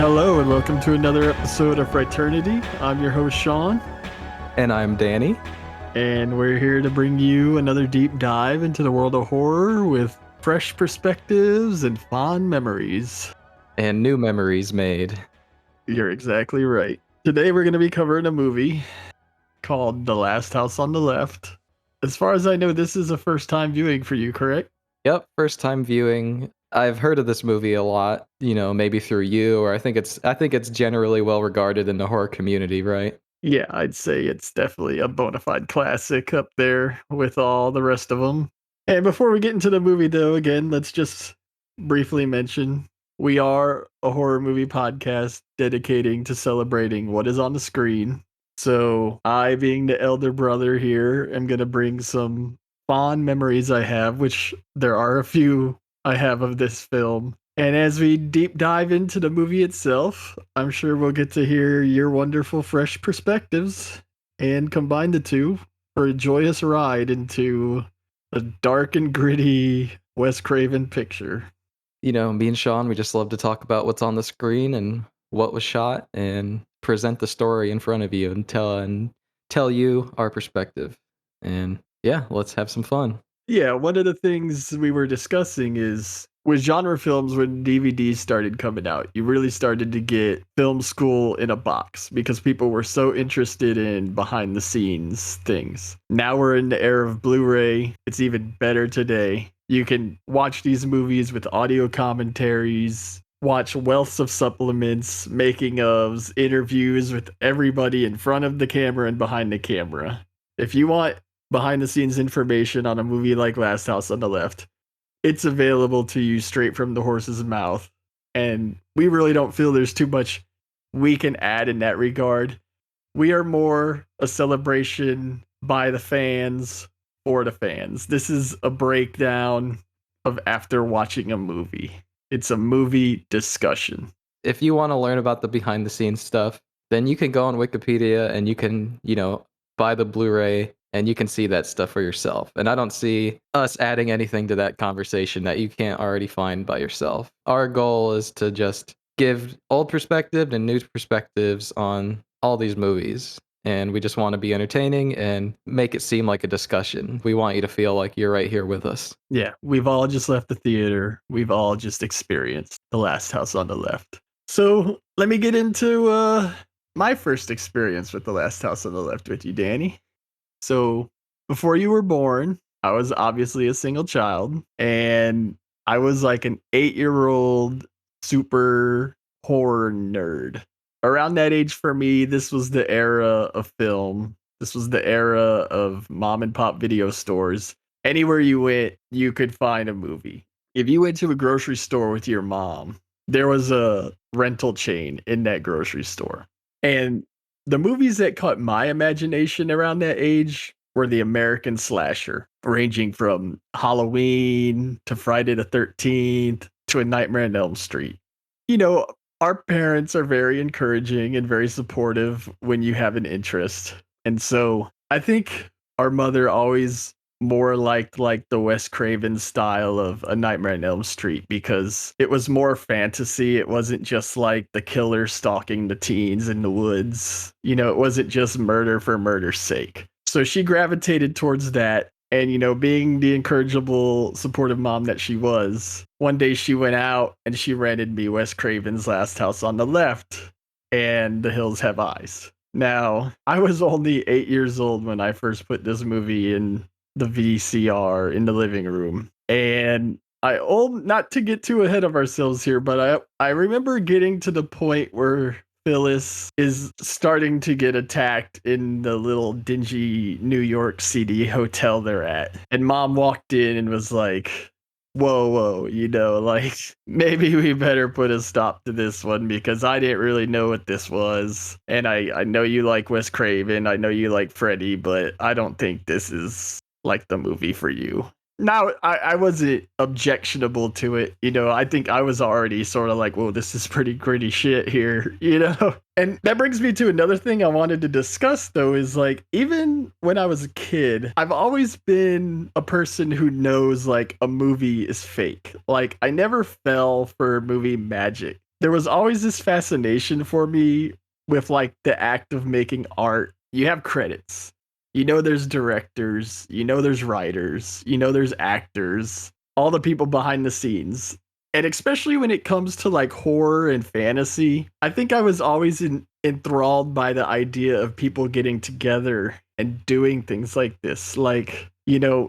Hello and welcome to another episode of Frighternity. I'm your host Sean, And I'm Danny. and we're here to bring you another deep dive into the world of horror with fresh perspectives and fond memories. And new memories made. You're exactly right. Today we're going to be covering a movie called The Last House on the Left. As far as I know, this is a first time viewing for you, correct? Yep, first time viewing. I've heard of this movie a lot, maybe through you, or I think it's generally well regarded in the horror community, right? Yeah, I'd say it's definitely a bona fide classic up there with all the rest of them. And before we get into the movie, though, again, let's just briefly mention we are a horror movie podcast dedicating to celebrating what is on the screen. So, I, being the elder brother here, am going to bring some fond memories I have, which there are a few I have of this film. And as we deep dive into the movie itself, I'm sure we'll get to hear your wonderful, fresh perspectives and combine the two for a joyous ride into a dark and gritty Wes Craven picture. Me and Sean, we just love to talk about what's on the screen and what was shot and present the story in front of you and tell you our perspective. And yeah, let's have some fun. Yeah, one of the things we were discussing is with genre films, when DVDs started coming out, you really started to get film school in a box because people were so interested in behind the scenes things. Now we're in the era of Blu ray. It's even better today. You can watch these movies with audio commentaries, watch wealths of supplements, making ofs, interviews with everybody in front of the camera and behind the camera. If you want behind the scenes information on a movie like Last House on the Left, it's available to you straight from the horse's mouth. And we really don't feel there's too much we can add in that regard. We are more a celebration by the fans for the fans. This is a breakdown of after watching a movie. It's a movie discussion. If you want to learn about the behind the scenes stuff, then you can go on Wikipedia and you can, buy the Blu-ray and you can see that stuff for yourself. And I don't see us adding anything to that conversation that you can't already find by yourself. Our goal is to just give old perspective and new perspectives on all these movies. And we just want to be entertaining and make it seem like a discussion. We want you to feel like you're right here with us. Yeah, we've all just left the theater. We've all just experienced The Last House on the Left. So let me get into my first experience with The Last House on the Left with you, Danny. So before you were born, I was obviously a single child, and I was like an 8-year-old super horror nerd. Around that age for me, this was the era of film. This was the era of mom and pop video stores. Anywhere you went, you could find a movie. If you went to a grocery store with your mom, there was a rental chain in that grocery store. And the movies that caught my imagination around that age were the American slasher, ranging from Halloween to Friday the 13th to A Nightmare on Elm Street. You know, our parents are very encouraging and very supportive when you have an interest. And so I think our mother always more liked like the Wes Craven style of A Nightmare on Elm Street because it was more fantasy. It wasn't just like the killer stalking the teens in the woods. It wasn't just murder for murder's sake. So she gravitated towards that. And, being the encourageable, supportive mom that she was, one day she went out and she rented me Wes Craven's Last House on the Left and The Hills Have Eyes. Now, I was only 8 years old when I first put this movie in the VCR in the living room. And not to get too ahead of ourselves here, but I remember getting to the point where Phyllis is starting to get attacked in the little dingy New York City hotel they're at. And mom walked in and was like, whoa, like maybe we better put a stop to this one because I didn't really know what this was. And I know you like Wes Craven, I know you like Freddy, but I don't think this is like the movie for you. Now, I wasn't objectionable to it. I think I was already sort of like, whoa, this is pretty gritty shit here, And that brings me to another thing I wanted to discuss, though, is like, even when I was a kid, I've always been a person who knows like a movie is fake. Like, I never fell for movie magic. there was always this fascination for me with like the act of making art. You have credits. You know there's directors, you know there's writers, you know there's actors, all the people behind the scenes. And especially when it comes to like horror and fantasy, I think I was always enthralled by the idea of people getting together and doing things like this. Like,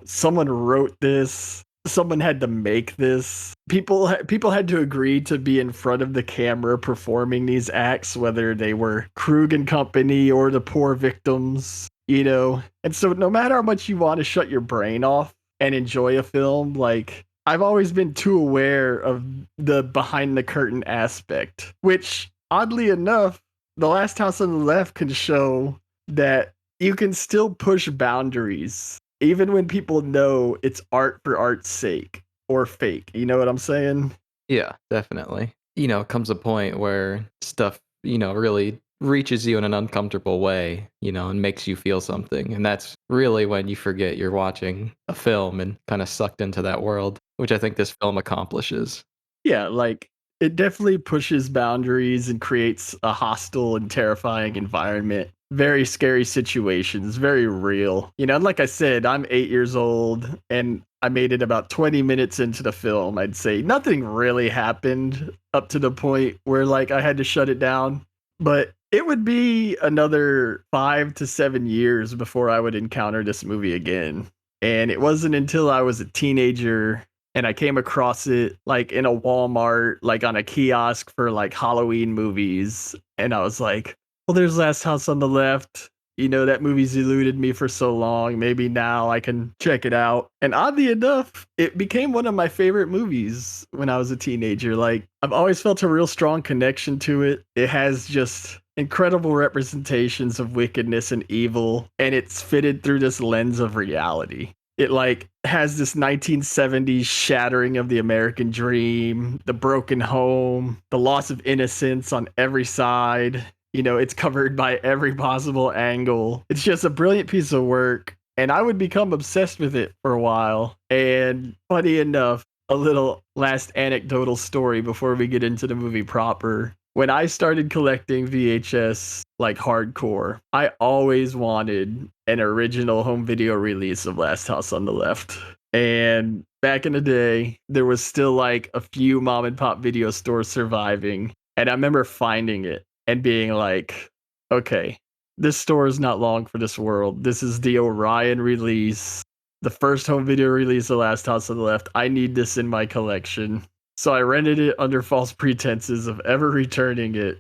someone wrote this, someone had to make this. People had to agree to be in front of the camera performing these acts, whether they were Krug and company or the poor victims. And so no matter how much you want to shut your brain off and enjoy a film, like I've always been too aware of the behind the curtain aspect, which oddly enough, The Last House on the Left can show that you can still push boundaries even when people know it's art for art's sake or fake. You know what I'm saying? Yeah, definitely. It comes a point where stuff, really reaches you in an uncomfortable way, and makes you feel something. And that's really when you forget you're watching a film and kind of sucked into that world, which I think this film accomplishes. Yeah, like it definitely pushes boundaries and creates a hostile and terrifying environment. Very scary situations, very real. And like I said, I'm 8 years old and I made it about 20 minutes into the film. I'd say nothing really happened up to the point where like I had to shut it down. But it would be another 5 to 7 years before I would encounter this movie again. And it wasn't until I was a teenager and I came across it like in a Walmart, like on a kiosk for like Halloween movies. And I was like, well, there's Last House on the Left. That movie's eluded me for so long. Maybe now I can check it out. And oddly enough, it became one of my favorite movies when I was a teenager. Like, I've always felt a real strong connection to it. It has just incredible representations of wickedness and evil, and it's fitted through this lens of reality. It like has this 1970s shattering of the American dream, the broken home, the loss of innocence on every side. It's covered by every possible angle. It's just a brilliant piece of work, and I would become obsessed with it for a while. And funny enough, a little last anecdotal story before we get into the movie proper. When I started collecting VHS like hardcore, I always wanted an original home video release of Last House on the Left. And back in the day, there was still like a few mom and pop video stores surviving. And I remember finding it and being like, okay, this store is not long for this world. This is the Orion release, the first home video release of Last House on the Left. I need this in my collection. So I rented it under false pretenses of ever returning it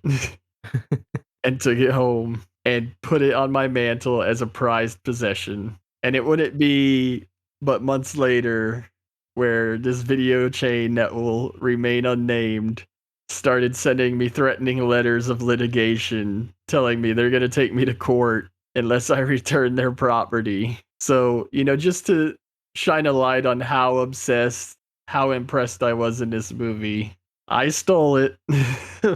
and took it home and put it on my mantle as a prized possession. And it wouldn't be but months later where this video chain that will remain unnamed started sending me threatening letters of litigation telling me they're going to take me to court unless I return their property. So, just to shine a light on how obsessed, how impressed I was in this movie, I stole it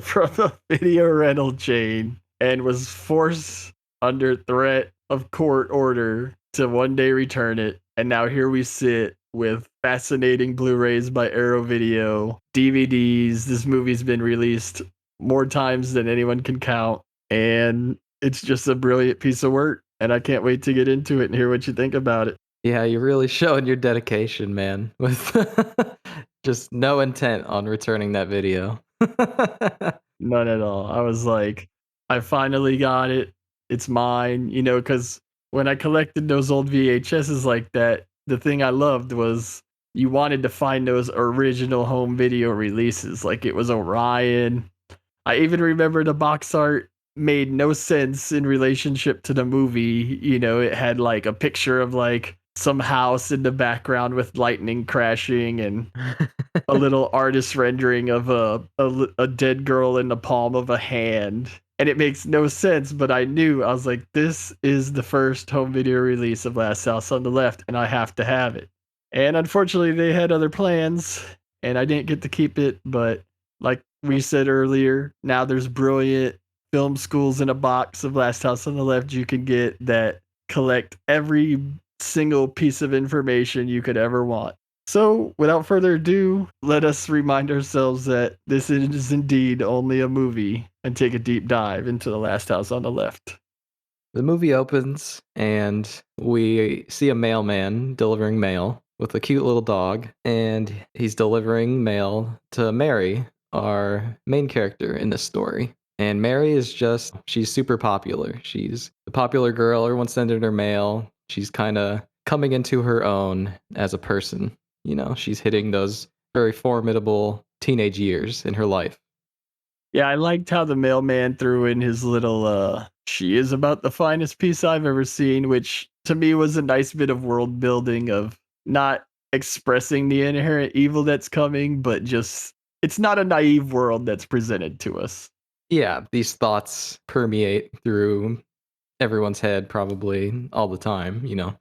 from a video rental chain and was forced under threat of court order to one day return it. And now here we sit with fascinating Blu-rays by Arrow Video, DVDs. This movie's been released more times than anyone can count, and it's just a brilliant piece of work. And I can't wait to get into it and hear what you think about it. Yeah, you're really showing your dedication, man, with just no intent on returning that video. None at all. I was like, I finally got it. It's mine, because when I collected those old VHSs like that, the thing I loved was you wanted to find those original home video releases. Like it was Orion. I even remember the box art made no sense in relationship to the movie. It had like a picture of like some house in the background with lightning crashing and a little artist rendering of a dead girl in the palm of a hand. And it makes no sense, but I was like, this is the first home video release of Last House on the Left, and I have to have it. And unfortunately, they had other plans, and I didn't get to keep it. But like we said earlier, now there's brilliant film schools in a box of Last House on the Left you can get that collect every single piece of information you could ever want. So, without further ado, let us remind ourselves that this is indeed only a movie and take a deep dive into The Last House on the Left. The movie opens and we see a mailman delivering mail with a cute little dog, and he's delivering mail to Mary, our main character in this story. And Mary is just, she's super popular. She's a popular girl. Everyone's sending her mail. She's kind of coming into her own as a person. You know, she's hitting those very formidable teenage years in her life. Yeah, I liked how the mailman threw in his little she is about the finest piece I've ever seen, which to me was a nice bit of world building of not expressing the inherent evil that's coming, but just it's not a naive world that's presented to us. Yeah, these thoughts permeate through everyone's head probably all the time, you know,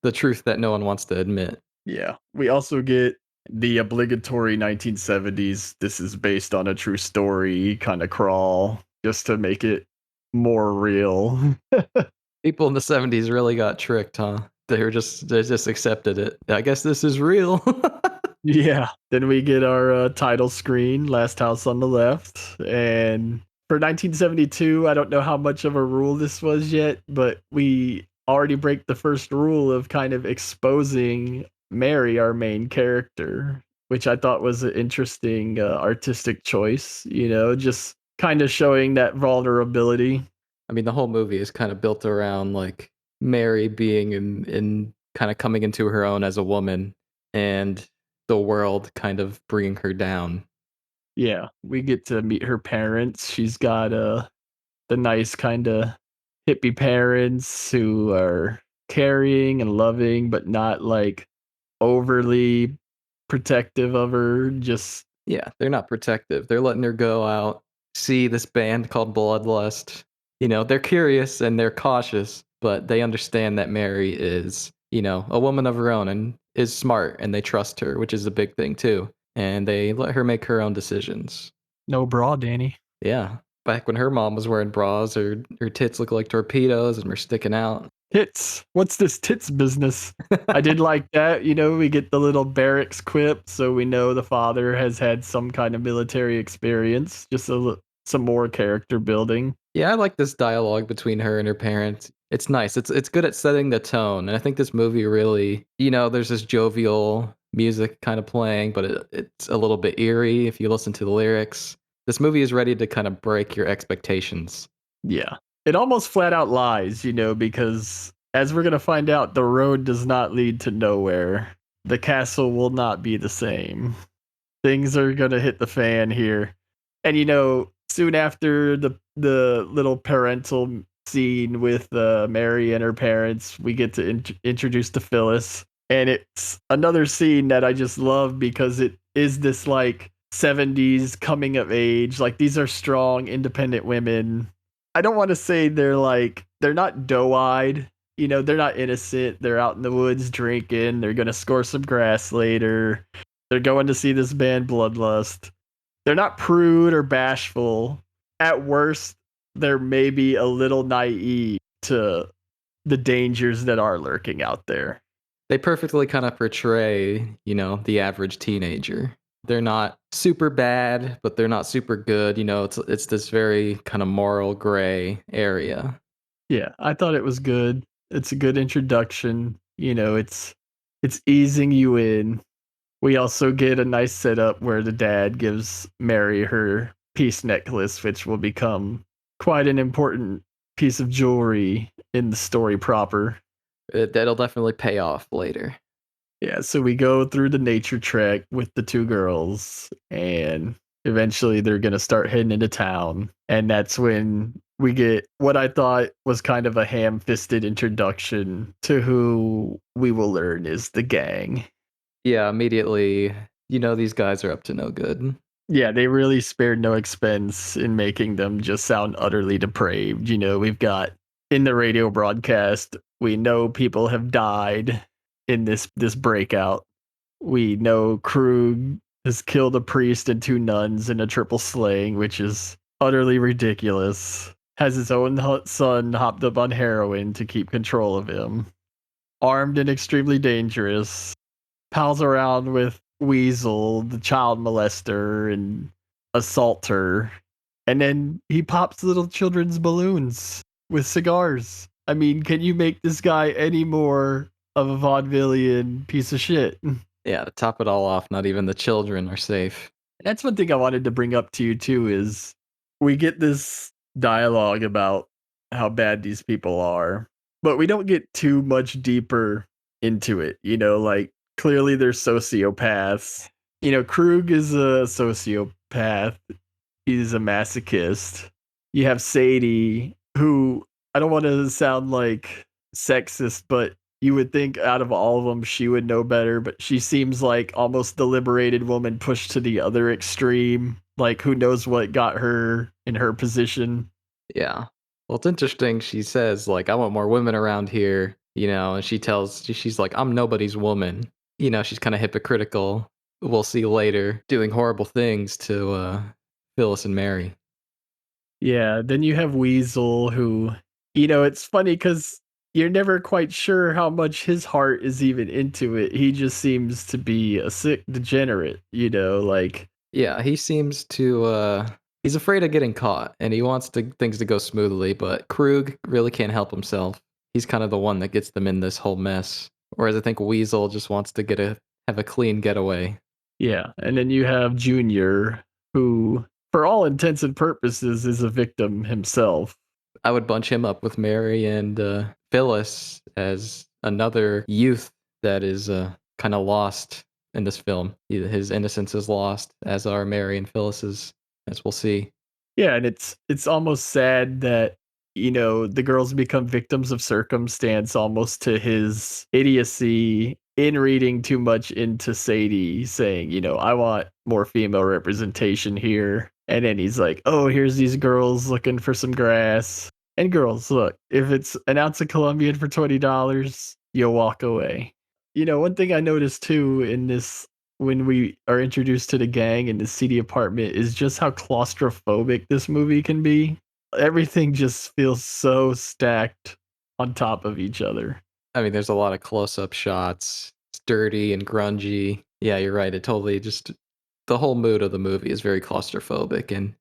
the truth that no one wants to admit. Yeah. We also get the obligatory 1970s this is based on a true story kind of crawl just to make it more real. People in the 70s really got tricked, huh? They just accepted it. I guess this is real. Yeah. Then we get our title screen, Last House on the Left. And for 1972, I don't know how much of a rule this was yet, but we already break the first rule of kind of exposing Mary, our main character, which I thought was an interesting artistic choice, just kind of showing that vulnerability. I mean, the whole movie is kind of built around like Mary being in kind of coming into her own as a woman and the world kind of bringing her down. Yeah, we get to meet her parents. She's got the nice kind of hippie parents who are caring and loving, but not like overly protective of her. Just Yeah, they're not protective. They're letting her go out, see this band called Bloodlust. You know, they're curious and they're cautious, but they understand that Mary is, you know, a woman of her own and is smart and they trust her, which is a big thing too. And they let her make her own decisions. no bra, Danny. Yeah. Back when her mom was wearing bras, her tits look like torpedoes and were sticking out. Tits. What's this tits business? I did like that. We get the little barracks quip, so we know the father has had some kind of military experience. Just some more character building. Yeah, I like this dialogue between her and her parents. It's nice. It's good at setting the tone, and I think this movie really, you know, there's this jovial music kind of playing, but it's a little bit eerie if you listen to the lyrics. This movie is ready to kind of break your expectations. Yeah. It almost flat out lies, because as we're going to find out, the road does not lead to nowhere. The castle will not be the same. Things are going to hit the fan here. And soon after the little parental scene with Mary and her parents, we get to introduce to Phyllis, and it's another scene that I just love because it is this like 70s coming of age. Like these are strong, independent women. I don't want to say they're not doe-eyed. They're not innocent. They're out in the woods drinking. They're gonna score some grass later. They're going to see this band Bloodlust. They're not prude or bashful. At worst, they're maybe a little naive to the dangers that are lurking out there. They perfectly kind of portray, you know, the average teenager. They're not super bad, but they're not super good. You know, it's this very kind of moral gray area. Yeah, I thought it was good. It's a good introduction. It's easing you in. We also get a nice setup where the dad gives Mary her peace necklace, which will become quite an important piece of jewelry in the story proper. That'll definitely pay off later. Yeah, so we go through the nature trek with the two girls, and eventually they're going to start heading into town. And that's when we get what I thought was kind of a ham fisted introduction to who we will learn is the gang. Yeah, immediately, you know, these guys are up to no good. Yeah, they really spared no expense in making them just sound utterly depraved. We've got in the radio broadcast, we know people have died in this breakout. We know Krug has killed a priest and two nuns in a triple slaying, which is utterly ridiculous. Has his own son hopped up on heroin to keep control of him. Armed and extremely dangerous. pals around with Weasel, the child molester and assaulter. And then he pops little children's balloons with cigars. I mean, can you make this guy any more of a vaudevillian piece of shit? Yeah, to top it all off, not even the children are safe. That's one thing I wanted to bring up to you too is we get this dialogue about how bad these people are, but we don't get too much deeper into it. Like clearly they're sociopaths. Krug is a sociopath. He's a masochist. You have Sadie, who I don't want to sound like sexist, but you would think out of all of them, she would know better. But she seems like almost the liberated woman pushed to the other extreme. Like, who knows what got her in her position? Yeah. Well, it's interesting. She says, like, I want more women around here, and she's like, I'm nobody's woman. She's kind of hypocritical. We'll see later, doing horrible things to Phyllis and Mary. Yeah. Then you have Weasel, who, it's funny because you're never quite sure how much his heart is even into it. He just seems to be a sick degenerate, like Yeah, he seems to he's afraid of getting caught and he wants things to go smoothly, but Krug really can't help himself. He's kind of the one that gets them in this whole mess. Whereas I think Weasel just wants to have a clean getaway. Yeah, and then you have Junior, who, for all intents and purposes, is a victim himself. I would bunch him up with Mary and Phyllis as another youth that is kind of lost in this film. His innocence is lost, as are Mary and Phyllis's, as we'll see. Yeah, and it's almost sad that the girls become victims of circumstance almost to his idiocy in reading too much into Sadie saying, I want more female representation here. And then he's like, oh, here's these girls looking for some grass. And girls, look, if it's an ounce of Colombian for $20, you'll walk away. One thing I noticed too in this when we are introduced to the gang in the seedy apartment is just how claustrophobic this movie can be. Everything just feels so stacked on top of each other. I mean, there's a lot of close-up shots. It's dirty and grungy. Yeah, you're right. It totally just the whole mood of the movie is very claustrophobic, and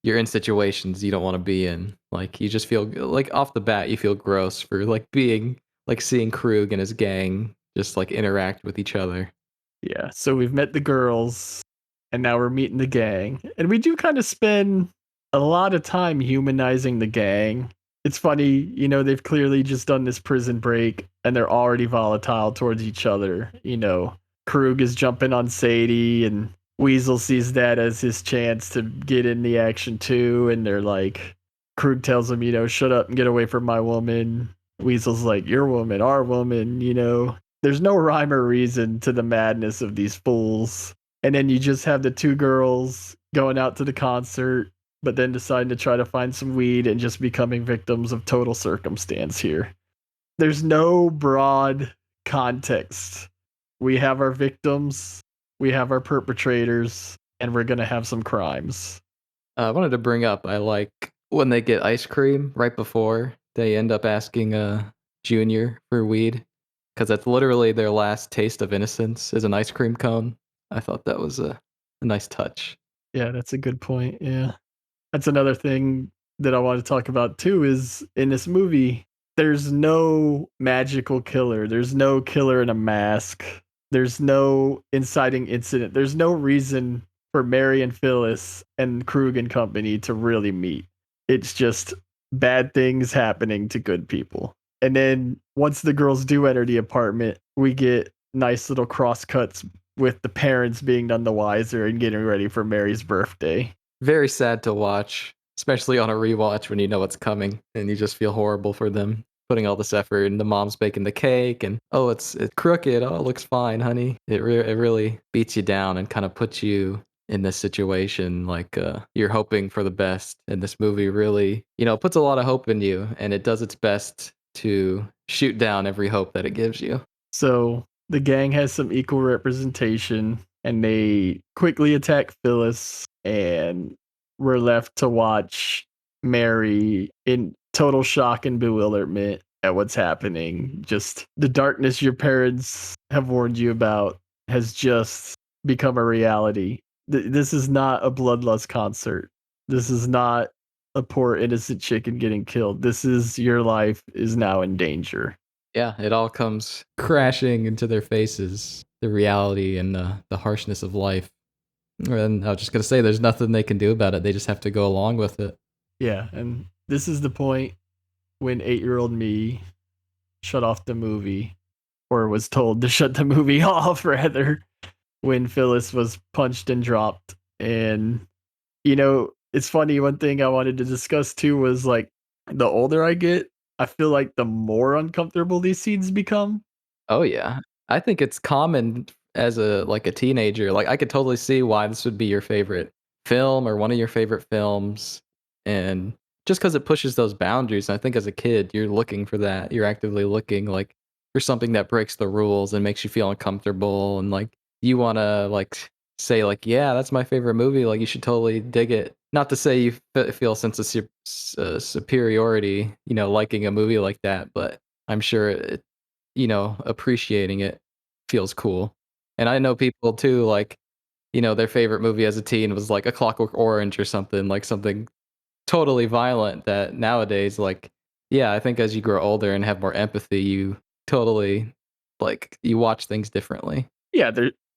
you're in situations you don't want to be in. Like you just feel like off the bat, you feel gross for like being like seeing Krug and his gang just like interact with each other. Yeah, so we've met the girls, and now we're meeting the gang. And we do kind of spend a lot of time humanizing the gang. It's funny, they've clearly just done this prison break, and they're already volatile towards each other. Krug is jumping on Sadie, and Weasel sees that as his chance to get in the action too. And they're like, Krug tells him, shut up and get away from my woman. Weasel's like, your woman, our woman. There's no rhyme or reason to the madness of these fools. And then you just have the two girls going out to the concert, but then deciding to try to find some weed and just becoming victims of total circumstance here. There's no broad context. We have our victims, we have our perpetrators, and we're going to have some crimes. I wanted to bring up I like when they get ice cream right before they end up asking Junior for weed because that's literally their last taste of innocence is an ice cream cone. I thought that was a nice touch. Yeah, that's a good point. Yeah. That's another thing that I want to talk about too is in this movie, there's no magical killer. There's no killer in a mask. There's no inciting incident. There's no reason for Mary and Phyllis and Krug and company to really meet. It's just bad things happening to good people. And then once the girls do enter the apartment, we get nice little cross cuts with the parents being none the wiser and getting ready for Mary's birthday. Very sad to watch, especially on a rewatch when you know what's coming and you just feel horrible for them putting all this effort and the mom's baking the cake and oh it's crooked, oh it looks fine honey. It really beats you down and kind of puts you in this situation like you're hoping for the best, and this movie really puts a lot of hope in you and it does its best to shoot down every hope that it gives you. So the gang has some equal representation and they quickly attack Phyllis, and we're left to watch Mary in total shock and bewilderment at what's happening. Just the darkness your parents have warned you about has just become a reality. This is not a bloodlust concert. This is not a poor innocent chicken getting killed. This is your life is now in danger. Yeah, it all comes crashing into their faces, the reality and the harshness of life. And I was just gonna say, there's nothing they can do about it. They just have to go along with it. Yeah, and this is the point when 8-year-old me shut off the movie, or was told to shut the movie off, rather, when Phyllis was punched and dropped. And, it's funny, one thing I wanted to discuss too was like the older I get, I feel like the more uncomfortable these scenes become. Oh yeah. I think it's common as a teenager. Like I could totally see why this would be your favorite film or one of your favorite films. And just because it pushes those boundaries. And I think as a kid, you're looking for that. You're actively looking like for something that breaks the rules and makes you feel uncomfortable. And like you wanna say like, yeah, that's my favorite movie. Like you should totally dig it. Not to say you feel a sense of superiority, liking a movie like that, but I'm sure appreciating it feels cool. And I know people too, like, their favorite movie as a teen was like A Clockwork Orange or something, like something totally violent that nowadays, like, yeah, I think as you grow older and have more empathy, you totally you watch things differently. Yeah,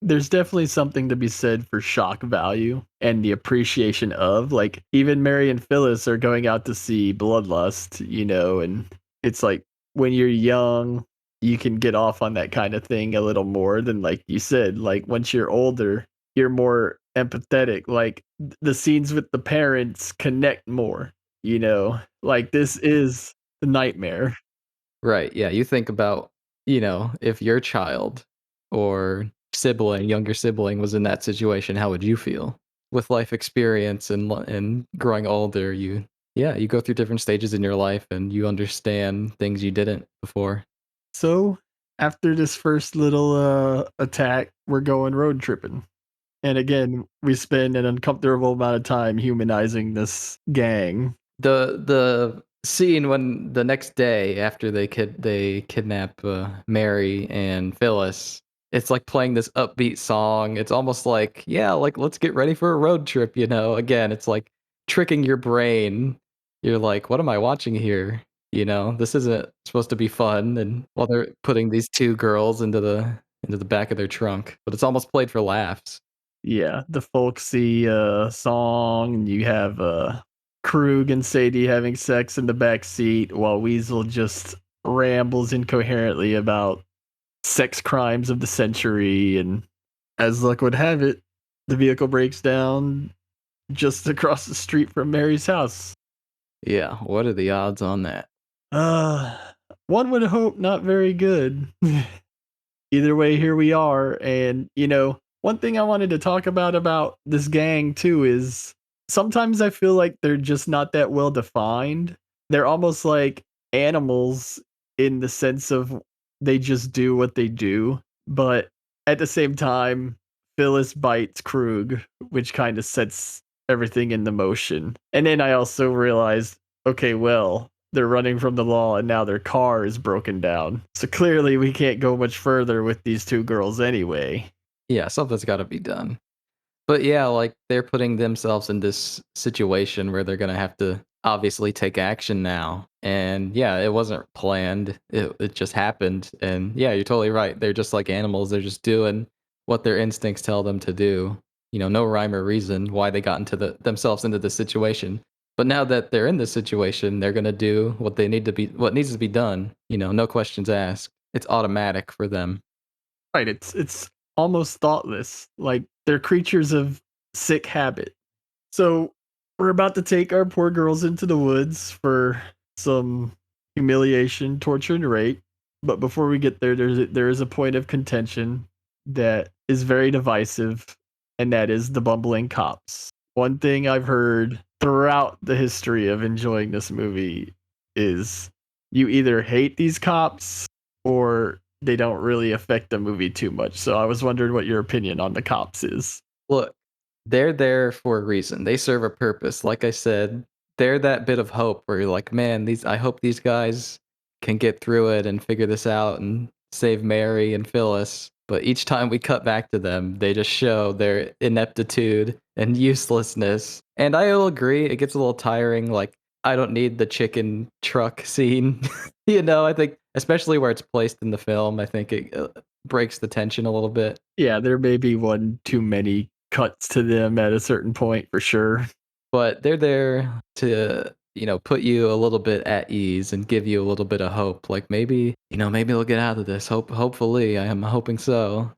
there's definitely something to be said for shock value and the appreciation of, like, even Mary and Phyllis are going out to see Bloodlust, and it's like when you're young, you can get off on that kind of thing a little more than, like you said, like once you're older, you're more empathetic. Like the scenes with the parents connect more, like this is the nightmare. Right, yeah, you think about, if your child or younger sibling was in that situation, how would you feel? With life experience and growing older, you go through different stages in your life and you understand things you didn't before. So after this first little attack, we're going road tripping. And again, we spend an uncomfortable amount of time humanizing this gang. The scene when the next day after they kidnap, Mary and Phyllis, it's like playing this upbeat song. It's almost like, yeah, like, let's get ready for a road trip, you know? Again, it's like tricking your brain. You're like, "What am I watching here?" "This isn't supposed to be fun," and while they're putting these 2 girls into the back of their trunk, but it's almost played for laughs. Yeah, the folksy song. And you have Krug and Sadie having sex in the back seat while Weasel just rambles incoherently about sex crimes of the century. And as luck would have it, the vehicle breaks down just across the street from Mary's house. Yeah, what are the odds on that? Uh, one would hope not very good. Either way, here we are. And, one thing I wanted to talk about this gang too is sometimes I feel like they're just not that well defined. They're almost like animals in the sense of they just do what they do. But at the same time, Phyllis bites Krug, which kind of sets everything into motion. And then I also realized, okay, well, they're running from the law and now their car is broken down. So clearly we can't go much further with these two girls anyway. Yeah, something's gotta be done. But yeah, like they're putting themselves in this situation where they're gonna have to obviously take action now. And yeah, it wasn't planned. It just happened. And yeah, you're totally right. They're just like animals. They're just doing what their instincts tell them to do. No rhyme or reason why they got into themselves into this situation. But now that they're in this situation, they're gonna do what needs to be done. No questions asked. It's automatic for them. Right, it's almost thoughtless. Like they're creatures of sick habit. So we're about to take our poor girls into the woods for some humiliation, torture, and rape. But before we get there, there is a point of contention that is very divisive, and that is the bumbling cops. One thing I've heard throughout the history of enjoying this movie is you either hate these cops or they don't really affect the movie too much. So I was wondering what your opinion on the cops is. Look, they're there for a reason. They serve a purpose. Like I said, they're that bit of hope where you're like, man, I hope these guys can get through it and figure this out and save Mary and Phyllis. But each time we cut back to them, they just show their ineptitude and uselessness. And I will agree, it gets a little tiring. Like, I don't need the chicken truck scene. I think, especially where it's placed in the film, I think it breaks the tension a little bit. Yeah, there may be one too many cuts to them at a certain point for sure. But they're there to, put you a little bit at ease and give you a little bit of hope. Like maybe they'll get out of this. Hopefully, I am hoping so.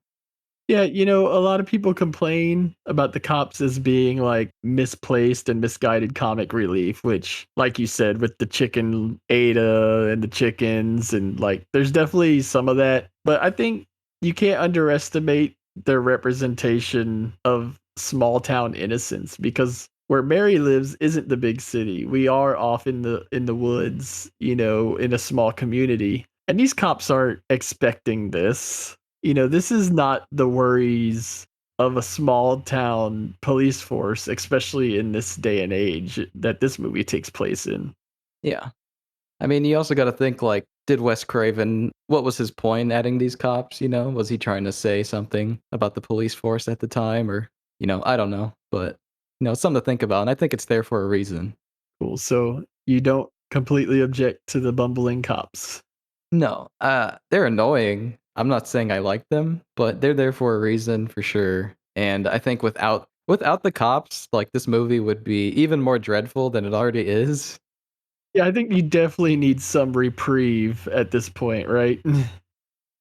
Yeah, a lot of people complain about the cops as being like misplaced and misguided comic relief, which, like you said, with the chicken Ada and the chickens, and like there's definitely some of that. But I think you can't underestimate their representation of small town innocence because where Mary lives isn't the big city. We are off in the woods, in a small community. And these cops aren't expecting this. This is not the worries of a small town police force, especially in this day and age that this movie takes place in. Yeah. I mean, you also got to think like, did Wes Craven, what was his point adding these cops? Was he trying to say something about the police force at the time? Or, I don't know. But, it's something to think about. And I think it's there for a reason. Cool. So you don't completely object to the bumbling cops. No, they're annoying. I'm not saying I like them, but they're there for a reason for sure. And I think without the cops, like this movie would be even more dreadful than it already is. Yeah, I think you definitely need some reprieve at this point, right?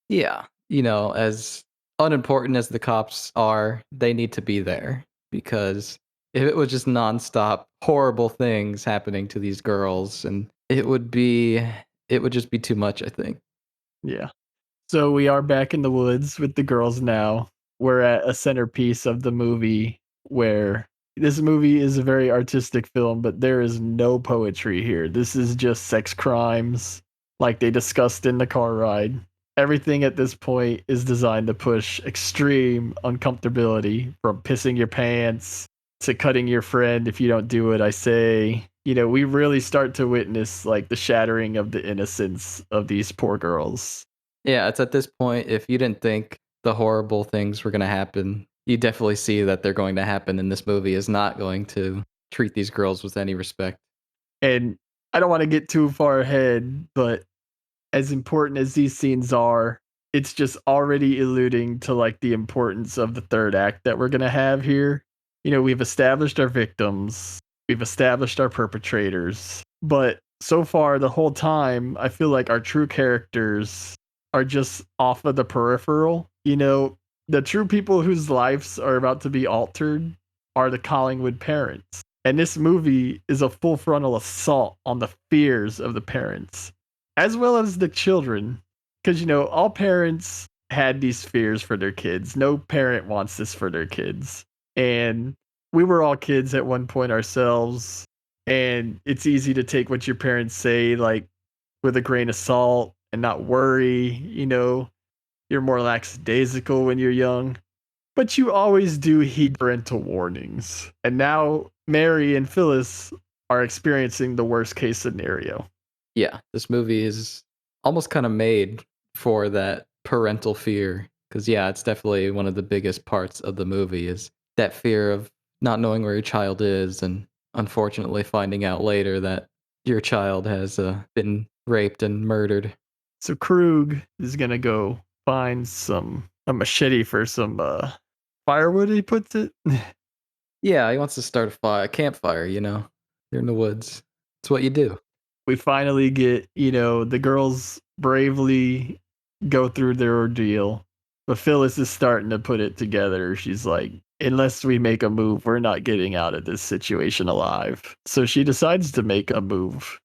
Yeah, as unimportant as the cops are, they need to be there because if it was just nonstop horrible things happening to these girls and it would just be too much, I think. Yeah. So we are back in the woods with the girls now. We're at a centerpiece of the movie where this movie is a very artistic film, but there is no poetry here. This is just sex crimes, like they discussed in the car ride. Everything at this point is designed to push extreme uncomfortability from pissing your pants to cutting your friend if you don't do what I say. We really start to witness like the shattering of the innocence of these poor girls. Yeah, it's at this point, if you didn't think the horrible things were gonna happen, you definitely see that they're going to happen, and this movie is not going to treat these girls with any respect. And I don't want to get too far ahead, but as important as these scenes are, it's just already alluding to like the importance of the third act that we're going to have here. We've established our victims, we've established our perpetrators, but so far the whole time, I feel like our true characters are just off of the peripheral. The true people whose lives are about to be altered are the Collingwood parents. And this movie is a full frontal assault on the fears of the parents as well as the children. Because, all parents had these fears for their kids. No parent wants this for their kids. And we were all kids at one point ourselves. And it's easy to take what your parents say, like, with a grain of salt and not worry. You're more lackadaisical when you're young. But you always do heed parental warnings. And now Mary and Phyllis are experiencing the worst case scenario. Yeah, this movie is almost kinda made for that parental fear. Because yeah, it's definitely one of the biggest parts of the movie is that fear of not knowing where your child is and unfortunately finding out later that your child has, been raped and murdered. So Krug is gonna go find a machete for some firewood. He puts it. Yeah, he wants to start a campfire, You're in the woods. It's what you do. We finally get the girls bravely go through their ordeal, but Phyllis is starting to put it together. She's like, unless we make a move, we're not getting out of this situation alive. So she decides to make a move.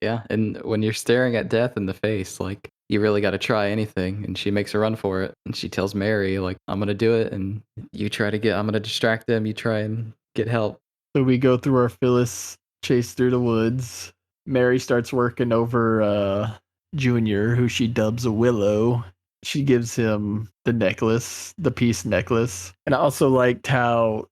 Yeah, and when you're staring at death in the face, like, you really gotta try anything, and she makes a run for it, and she tells Mary, like, "I'm gonna do it, and I'm gonna distract them, you try and get help." So we go through our Phyllis chase through the woods. Mary starts working over Junior, who she dubs a Willow. She gives him the necklace, the peace necklace. And I also liked how,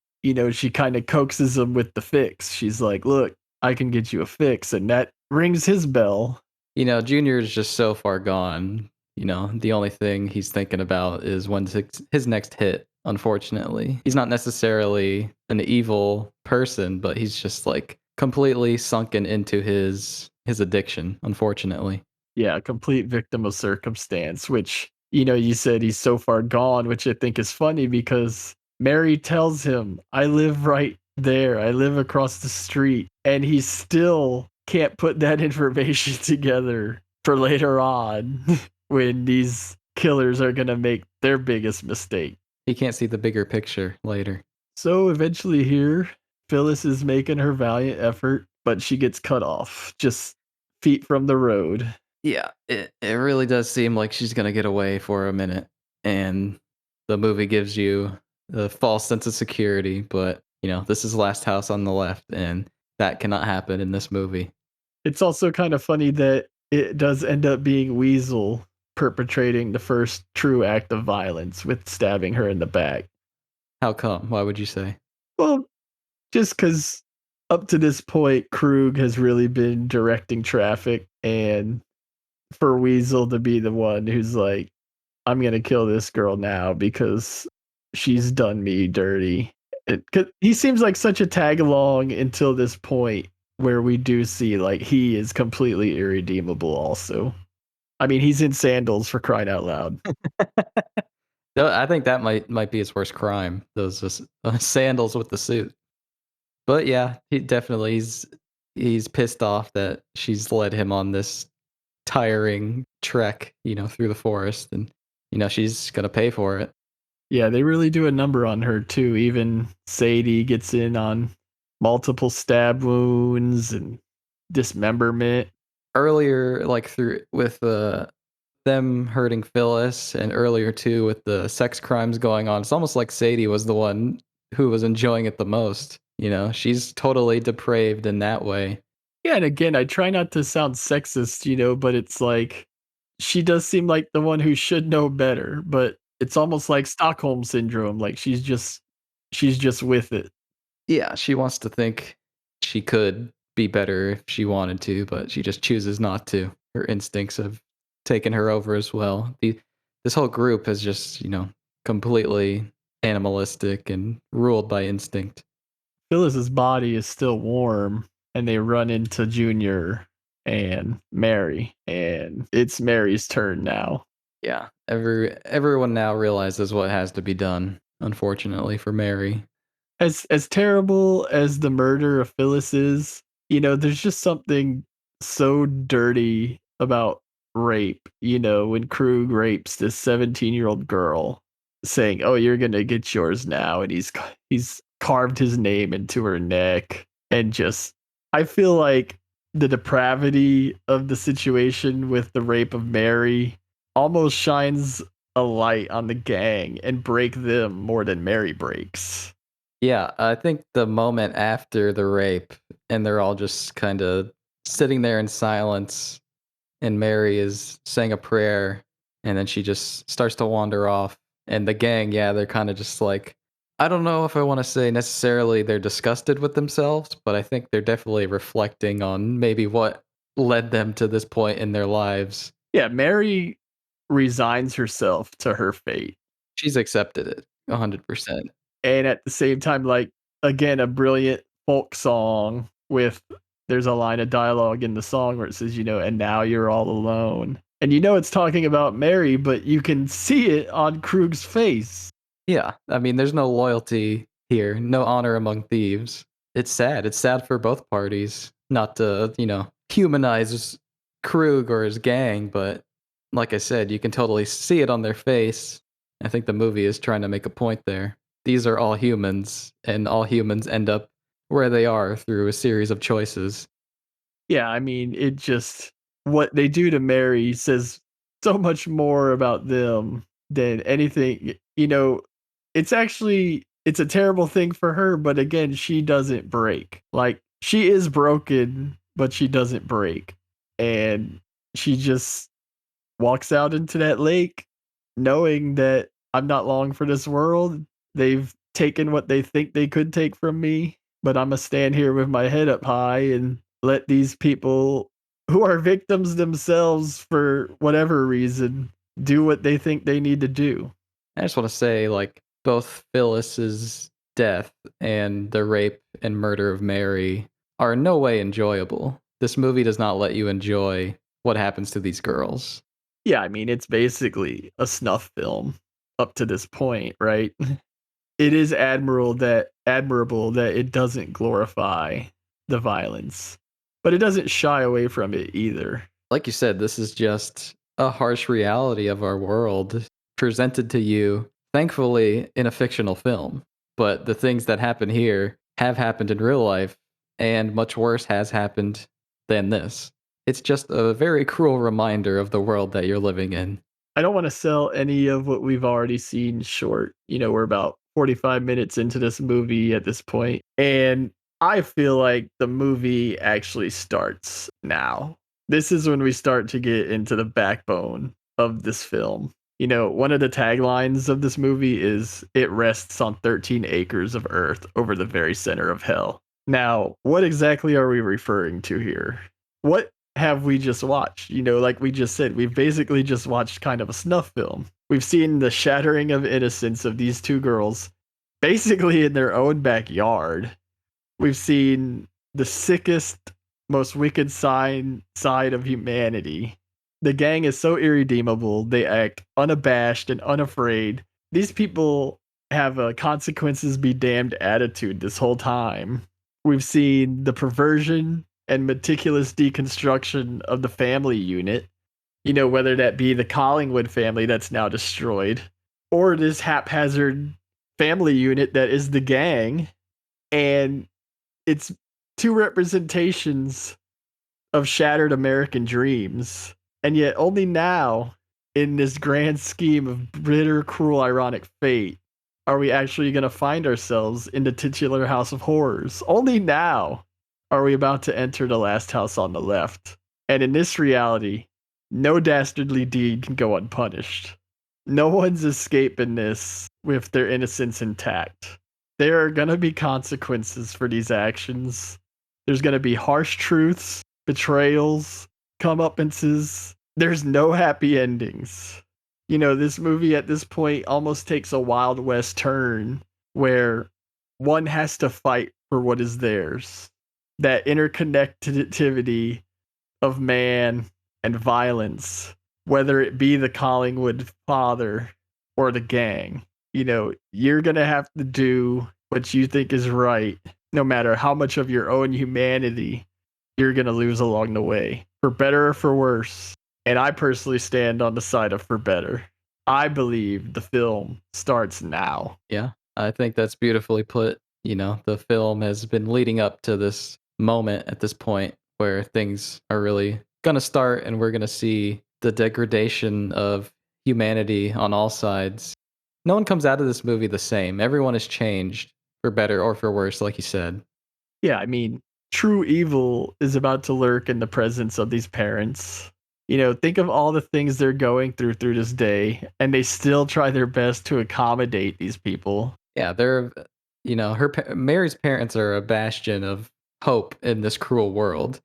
she kind of coaxes him with the fix. She's like, look, I can get you a fix. And that rings his bell. Junior is just so far gone. The only thing he's thinking about is when's his next hit, unfortunately. He's not necessarily an evil person, but he's just like completely sunken into his addiction, unfortunately. Yeah, a complete victim of circumstance, which, you said he's so far gone, which I think is funny because Mary tells him, I live right there. I live across the street. And he still can't put that information together for later on when these killers are going to make their biggest mistake. He can't see the bigger picture later. So eventually, here, Phyllis is making her valiant effort, but she gets cut off just feet from the road. Yeah, it really does seem like she's gonna get away for a minute, and the movie gives you a false sense of security, but, this is Last House on the Left, and that cannot happen in this movie. It's also kind of funny that it does end up being Weasel perpetrating the first true act of violence with stabbing her in the back. How come? Why would you say? Well, just because up to this point, Krug has really been directing traffic, and for Weasel to be the one who's like, I'm going to kill this girl now because she's done me dirty. 'Cause he seems like such a tag along until this point where we do see like he is completely irredeemable also. I mean, he's in sandals for crying out loud. No, I think that might be his worst crime, those just, sandals with the suit. But yeah, he's pissed off that she's led him on this tiring trek, through the forest, and, she's gonna pay for it. Yeah, they really do a number on her too. Even Sadie gets in on multiple stab wounds and dismemberment. Earlier, like, through with, them hurting Phyllis and earlier too with the sex crimes going on, it's almost like Sadie was the one who was enjoying it the most. She's totally depraved in that way. Yeah, and again, I try not to sound sexist, but it's like she does seem like the one who should know better, but it's almost like Stockholm syndrome, like she's just with it. Yeah, she wants to think she could be better if she wanted to, but she just chooses not to. Her instincts have taken her over as well. This whole group is just, completely animalistic and ruled by instinct. Phyllis's body is still warm, and they run into Junior and Mary, and it's Mary's turn now. Yeah, everyone now realizes what has to be done, unfortunately for Mary. As terrible as the murder of Phyllis is, there's just something so dirty about rape, when Krug rapes this 17-year-old girl saying, "Oh, you're going to get yours now." And he's carved his name into her neck and just I feel like the depravity of the situation with the rape of Mary almost shines a light on the gang and break them more than Mary breaks. Yeah, I think the moment after the rape and they're all just kinda sitting there in silence and Mary is saying a prayer, and then she just starts to wander off. And the gang, yeah, they're kind of just like, I don't know if I want to say necessarily they're disgusted with themselves, but I think they're definitely reflecting on maybe what led them to this point in their lives. Yeah, Mary resigns herself to her fate, She's accepted it 100%. and at the same time, like, again, a brilliant folk song with there's a line of dialogue in the song where it says, "And now you're all alone." And it's talking about Mary, but you can see it on Krug's face. Yeah, I mean, there's no loyalty here, no honor among thieves. It's sad. It's sad for both parties not to, humanize Krug or his gang, but like I said, you can totally see it on their face. I think the movie is trying to make a point there. These are all humans, and all humans end up where they are through a series of choices. Yeah, I mean, it just what they do to Mary says so much more about them than anything. It's a terrible thing for her, but again, she doesn't break. Like she is broken, but she doesn't break. And she just walks out into that lake knowing that I'm not long for this world. They've taken what they think they could take from me, but Imma stand here with my head up high and let these people who are victims themselves for whatever reason do what they think they need to do. I just want to say, like, both Phyllis's death and the rape and murder of Mary are in no way enjoyable. This movie does not let you enjoy what happens to these girls. Yeah, I mean, it's basically a snuff film up to this point, right? It is admirable that it doesn't glorify the violence, but it doesn't shy away from it either. Like you said, this is just a harsh reality of our world presented to you, thankfully, in a fictional film. But the things that happen here have happened in real life, and much worse has happened than this. It's just a very cruel reminder of the world that you're living in. I don't want to sell any of what we've already seen short. We're about 45 minutes into this movie at this point, and I feel like the movie actually starts now. This is when we start to get into the backbone of this film. One of the taglines of this movie is "It rests on 13 acres of earth over the very center of hell." Now, what exactly are we referring to here? What have we just watched? Like we just said, we've basically just watched kind of a snuff film. We've seen the shattering of innocence of these two girls basically in their own backyard. We've seen the sickest, most wicked side of humanity. The gang is so irredeemable, they act unabashed and unafraid. These people have a consequences be damned attitude this whole time. We've seen the perversion and meticulous deconstruction of the family unit, whether that be the Collingwood family that's now destroyed, or this haphazard family unit that is the gang. And it's two representations of shattered American dreams. And yet, only now, in this grand scheme of bitter, cruel, ironic fate, are we actually going to find ourselves in the titular House of Horrors. Only now are we about to enter the last house on the left. And in this reality, no dastardly deed can go unpunished. No one's escaping this with their innocence intact. There are going to be consequences for these actions. There's going to be harsh truths, betrayals, comeuppances. There's no happy endings. This movie at this point almost takes a Wild West turn where one has to fight for what is theirs. That interconnectivity of man and violence, whether it be the Collingwood father or the gang. You're going to have to do what you think is right, no matter how much of your own humanity you're going to lose along the way, for better or for worse. And I personally stand on the side of for better. I believe the film starts now. Yeah, I think that's beautifully put. The film has been leading up to this moment at this point where things are really going to start and we're going to see the degradation of humanity on all sides. No one comes out of this movie the same. Everyone has changed for better or for worse, like you said. Yeah, I mean, true evil is about to lurk in the presence of these parents. Think of all the things they're going through this day, and they still try their best to accommodate these people. Yeah, Mary's parents are a bastion of hope in this cruel world.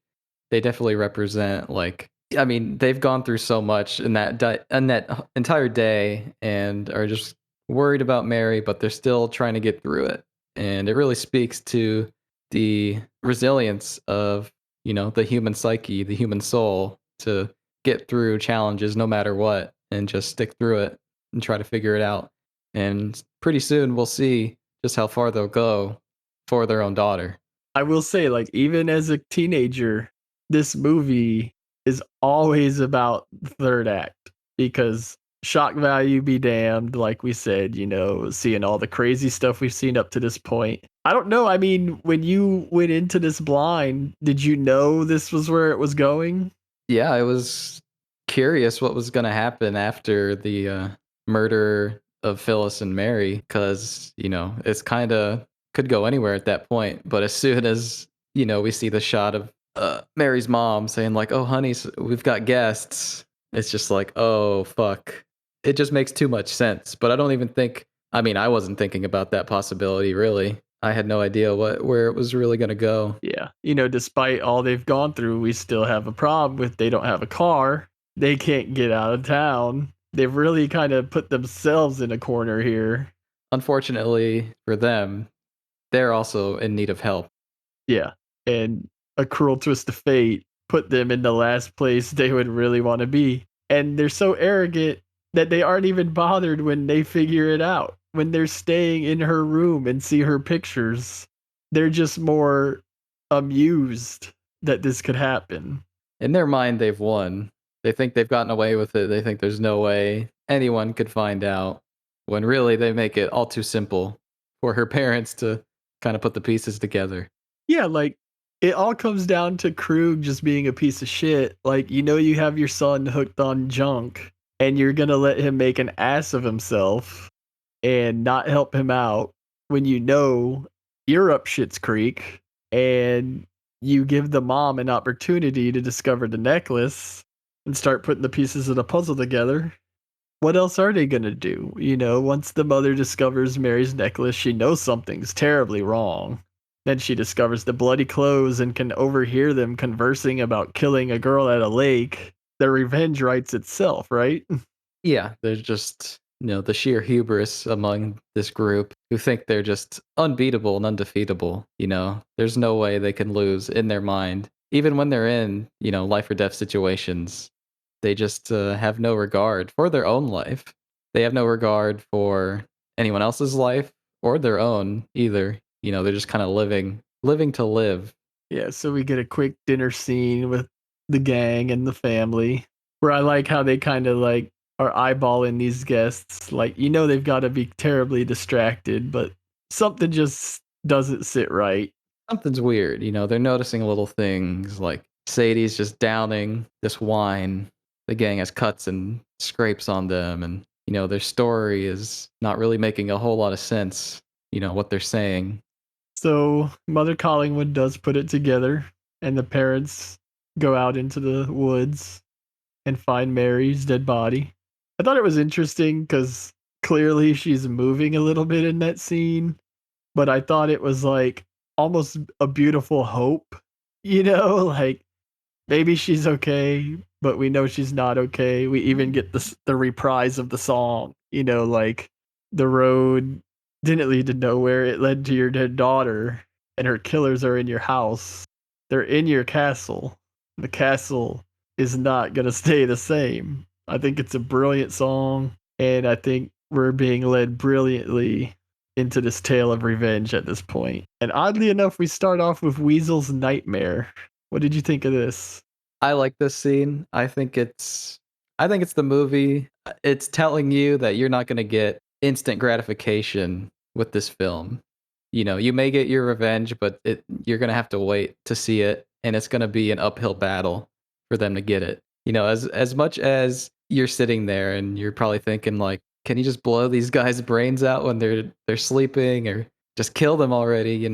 They definitely represent, like, I mean, they've gone through so much in that entire day and are just worried about Mary, but they're still trying to get through it. And it really speaks to the resilience of, the human psyche, the human soul to get through challenges no matter what and just stick through it and try to figure it out. And pretty soon we'll see just how far they'll go for their own daughter. I will say, like, even as a teenager, this movie is always about the third act because shock value be damned, like we said, seeing all the crazy stuff we've seen up to this point. I don't know. I mean, when you went into this blind, did you know this was where it was going? Yeah, I was curious what was going to happen after the murder of Phyllis and Mary because, it's kind of could go anywhere at that point. But as soon as, we see the shot of Mary's mom saying, like, oh, honey, we've got guests, it's just like, oh, fuck. It just makes too much sense. But I don't even think, I mean, I wasn't thinking about that possibility, really. I had no idea where it was really going to go. Yeah. Despite all they've gone through, we still have a problem with they don't have a car. They can't get out of town. They've really kind of put themselves in a corner here. Unfortunately for them, they're also in need of help. Yeah. And a cruel twist of fate put them in the last place they would really want to be. And they're so arrogant that they aren't even bothered when they figure it out. When they're staying in her room and see her pictures, they're just more amused that this could happen. In their mind, they've won. They think they've gotten away with it. They think there's no way anyone could find out. When really they make it all too simple for her parents to kind of put the pieces together. Yeah, like it all comes down to Krug just being a piece of shit. Like, you have your son hooked on junk and you're going to let him make an ass of himself and not help him out when you're up shit's creek and you give the mom an opportunity to discover the necklace and start putting the pieces of the puzzle together. What else are they gonna do? Once the mother discovers Mary's necklace, she knows something's terribly wrong. Then she discovers the bloody clothes and can overhear them conversing about killing a girl at a lake. Their revenge writes itself, right? Yeah, there's just, the sheer hubris among this group who think they're just unbeatable and undefeatable. There's no way they can lose in their mind. Even when they're in, life or death situations, they just have no regard for their own life. They have no regard for anyone else's life or their own either. They're just kind of living to live. Yeah, so we get a quick dinner scene with the gang and the family where I like how they kind of like are eyeballing these guests. Like, they've got to be terribly distracted, but something just doesn't sit right. Something's weird, they're noticing little things like Sadie's just downing this wine. The gang has cuts and scrapes on them, and, their story is not really making a whole lot of sense, what they're saying. So, Mother Collingwood does put it together, and the parents go out into the woods and find Mary's dead body. I thought it was interesting because clearly she's moving a little bit in that scene, but I thought it was like almost a beautiful hope, like maybe she's okay, but we know she's not okay. We even get the reprise of the song, like the road didn't lead to nowhere, it led to your dead daughter, and her killers are in your house. They're in your castle. The castle is not going to stay the same. I think it's a brilliant song, and I think we're being led brilliantly into this tale of revenge at this point. And oddly enough, we start off with Weasel's nightmare. What did you think of this? I like this scene. I think it's the movie. It's telling you that you're not going to get instant gratification with this film. You may get your revenge, but you're going to have to wait to see it, and it's going to be an uphill battle for them to get it. As much as you're sitting there and you're probably thinking like, can you just blow these guys' brains out when they're sleeping, or just kill them already,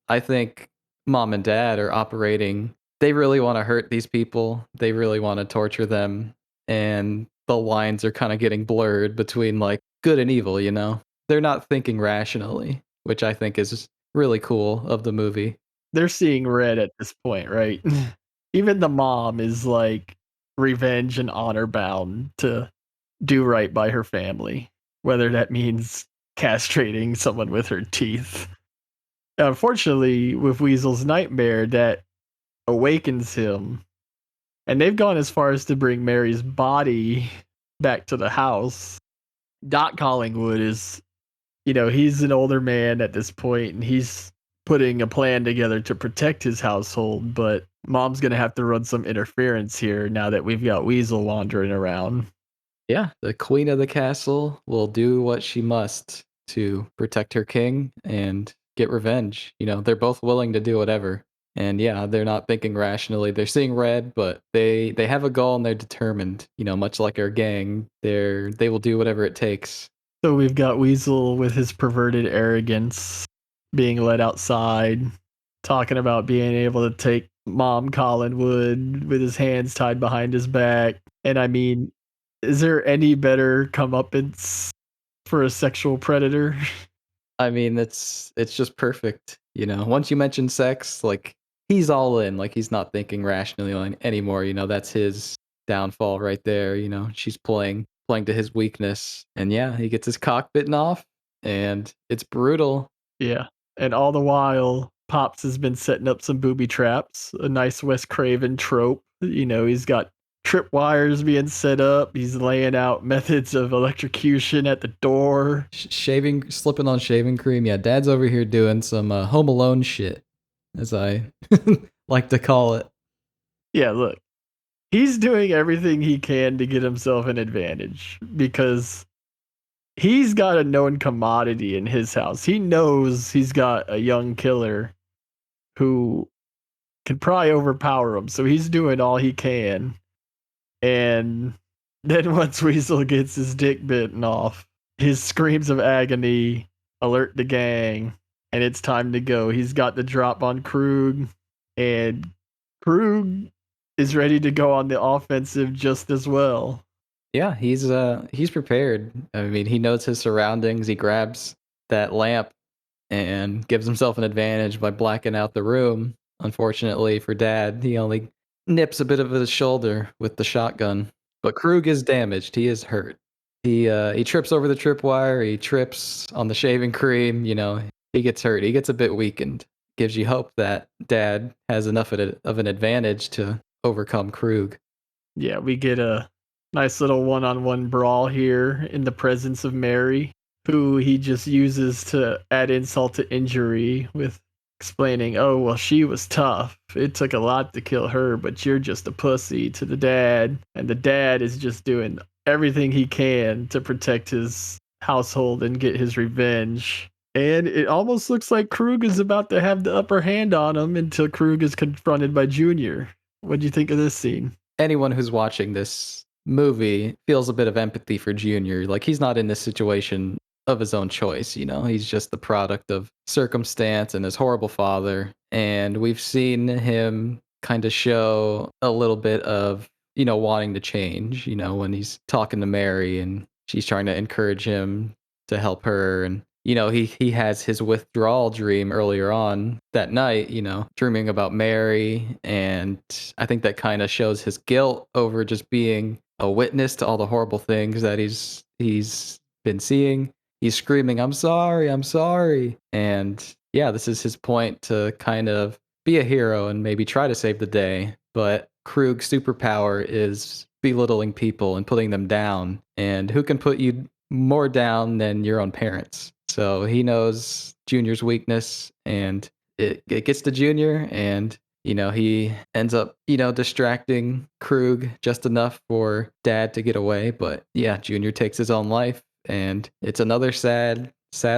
I think mom and dad are operating, they really wanna hurt these people, they really wanna torture them, and the lines are kinda getting blurred between, like, good and evil, you know? They're not thinking rationally, which I think is really cool of the movie. They're seeing red at this point, right? Even the mom is like revenge and honor bound to do right by her family, whether that means castrating someone with her teeth. Unfortunately, with Weasel's nightmare, that awakens him, and they've gone as far as to bring Mary's body back to the house. Doc Collingwood is, he's an older man at this point, and he's putting a plan together to protect his household, but mom's gonna have to run some interference here now that we've got Weasel wandering around. Yeah, the queen of the castle will do what she must to protect her king and get revenge. They're both willing to do whatever. And yeah, they're not thinking rationally. They're seeing red, but they have a goal and they're determined. Much like our gang, they will do whatever it takes. So we've got Weasel with his perverted arrogance being led outside, talking about being able to take Mom Collinwood with his hands tied behind his back. And I mean, is there any better comeuppance for a sexual predator? I mean, it's just perfect. Once you mention sex, like he's all in. Like he's not thinking rationally anymore. That's his downfall right there. She's playing playing to his weakness. And yeah, he gets his cock bitten off, and it's brutal. Yeah. And all the while, Pops has been setting up some booby traps, a nice Wes Craven trope. He's got tripwires being set up. He's laying out methods of electrocution at the door. Slipping on shaving cream. Yeah, Dad's over here doing some Home Alone shit, as I like to call it. Yeah, look, he's doing everything he can to get himself an advantage because he's got a known commodity in his house. He knows he's got a young killer who can probably overpower him, so he's doing all he can. And then once Weasel gets his dick bitten off, his screams of agony alert the gang, and it's time to go. He's got the drop on Krug, and Krug is ready to go on the offensive just as well. Yeah, he's prepared. I mean, he knows his surroundings. He grabs that lamp and gives himself an advantage by blacking out the room. Unfortunately for Dad, he only nips a bit of his shoulder with the shotgun. But Krug is damaged. He is hurt. He trips over the tripwire. He trips on the shaving cream. He gets hurt. He gets a bit weakened. Gives you hope that Dad has enough of an advantage to overcome Krug. Yeah, we get a nice little one-on-one brawl here in the presence of Mary, who he just uses to add insult to injury with explaining, oh, well, she was tough. It took a lot to kill her, but you're just a pussy to the dad. And the dad is just doing everything he can to protect his household and get his revenge. And it almost looks like Krug is about to have the upper hand on him until Krug is confronted by Junior. What do you think of this scene? Anyone who's watching this movie feels a bit of empathy for Junior. Like, he's not in this situation of his own choice, he's just the product of circumstance and his horrible father. And we've seen him kind of show a little bit of, wanting to change, when he's talking to Mary and she's trying to encourage him to help her. And he has his withdrawal dream earlier on that night, dreaming about Mary. And I think that kind of shows his guilt over just being a witness to all the horrible things that he's been seeing. He's screaming, I'm sorry, I'm sorry. And yeah, this is his point to kind of be a hero and maybe try to save the day. But Krug's superpower is belittling people and putting them down. And who can put you more down than your own parents? So he knows Junior's weakness, and it gets to Junior, and he ends up distracting Krug just enough for Dad to get away. But yeah, Junior takes his own life, and it's another sad